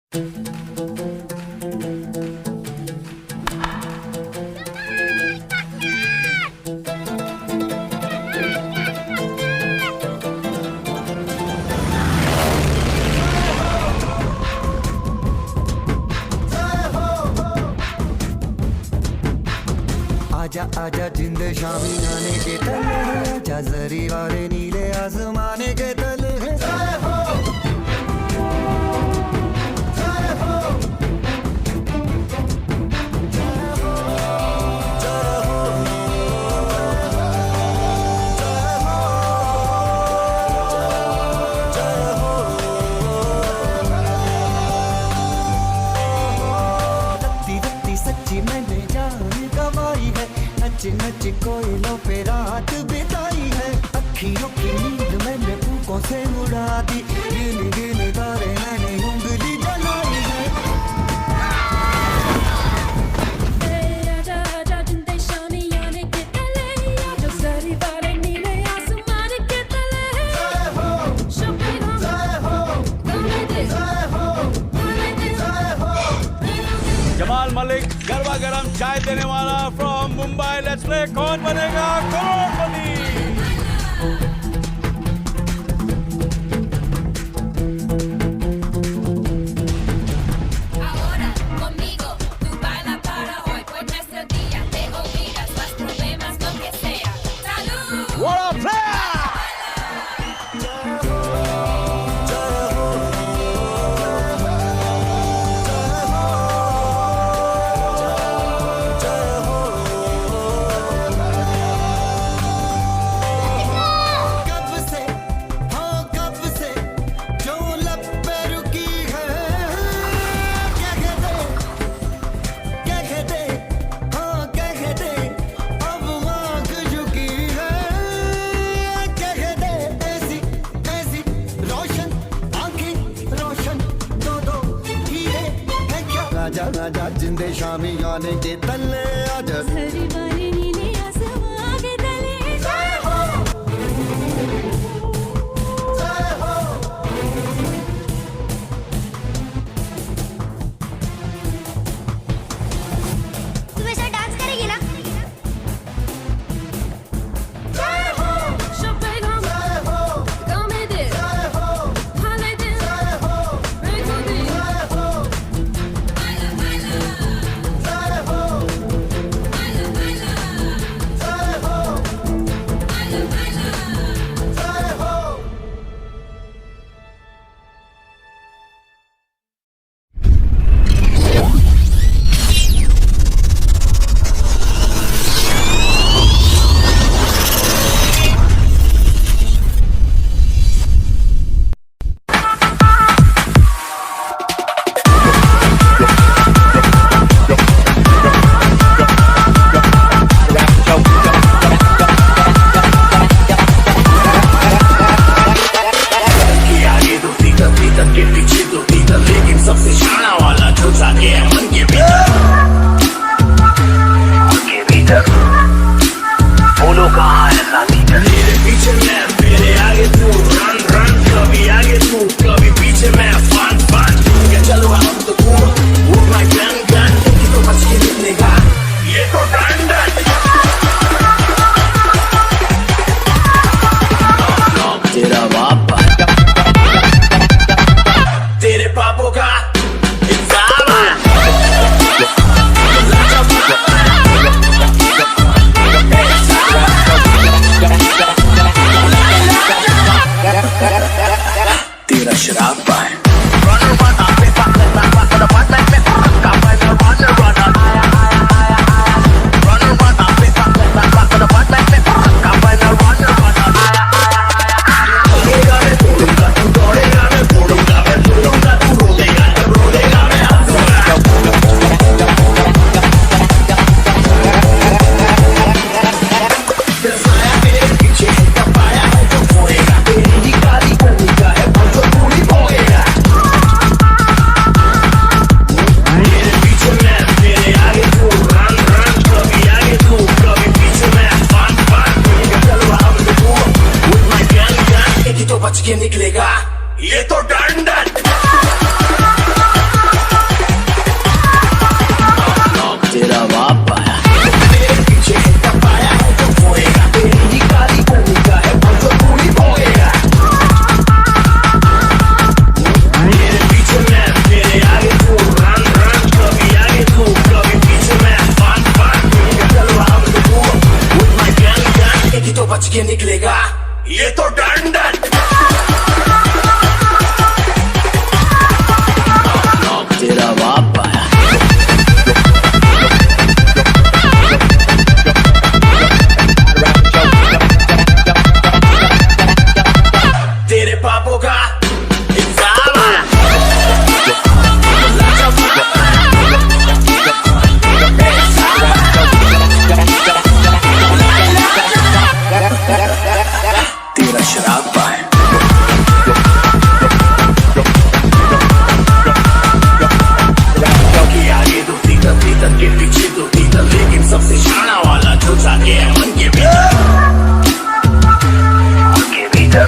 आजा आजा जिंद शामी आने के तले आजा जरी वाले नीले आसमाने के तले सच्ची मैंने जान गवाई है, नच नच कोयलों पे रात बिताई है। अखियों की नींद मैंने फूकों से उड़ा दी, गिन गिन तारे मैंने उंगली जलाई है। आजा आजा जिंदे शामी आने के तले, आजा सारी बारें नीले आसमान के तले। जमाल मलिक गरबा गरम चाय देने वाला फ्रॉम मुंबई। लेट्स प्ले कौन बनेगा करोड़पति। आजा आजा जिंदे शामी आने के तले आजा सारी बारें नीले आसमान के तले। तू मेरे साथ डांस करेगी ना? बच के निकलेगा ये तो डंडन। बच के निकलेगा ये तो डंडन। तेरा बाप आया। तेरे पापों का इंतजाम आया। तेरा शराब पाए। के आगे दो तीतर, तीतर के पीछे दो तीतर, लेकिन सबसे शाना वाला जो जाके है मन के भीतर।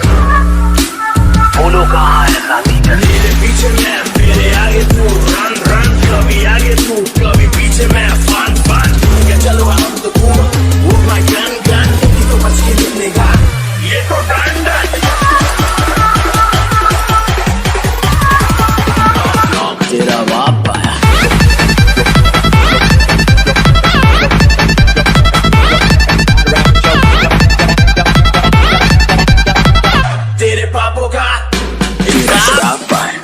बोलो कहाँ है साथी? मेरे पीछे मैं, मेरे आगे तू, रन रन, कभी आगे तू, कभी पीछे मैं, फन फन। क्या चलो हम तो घूम, वो माय गन गन, ये तो बच के निकलेगा ये तो डंडन। तेरा बाप आया। तेरे पापों का इंतजाम आया।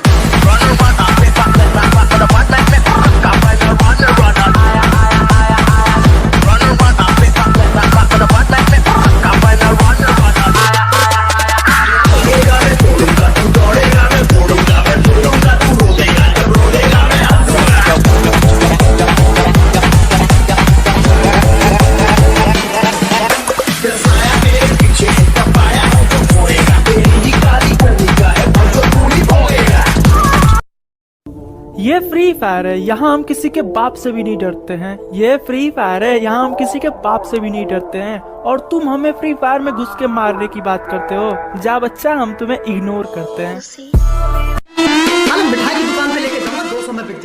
ये फ्री फायर है, यहाँ हम किसी के बाप से भी नहीं डरते हैं। ये फ्री फायर है, यहाँ हम किसी के बाप से भी नहीं डरते हैं। और तुम हमें फ्री फायर में घुस के मारने की बात करते हो। जा बच्चा, हम तुम्हें इग्नोर करते हैं। मिठाई की दुकान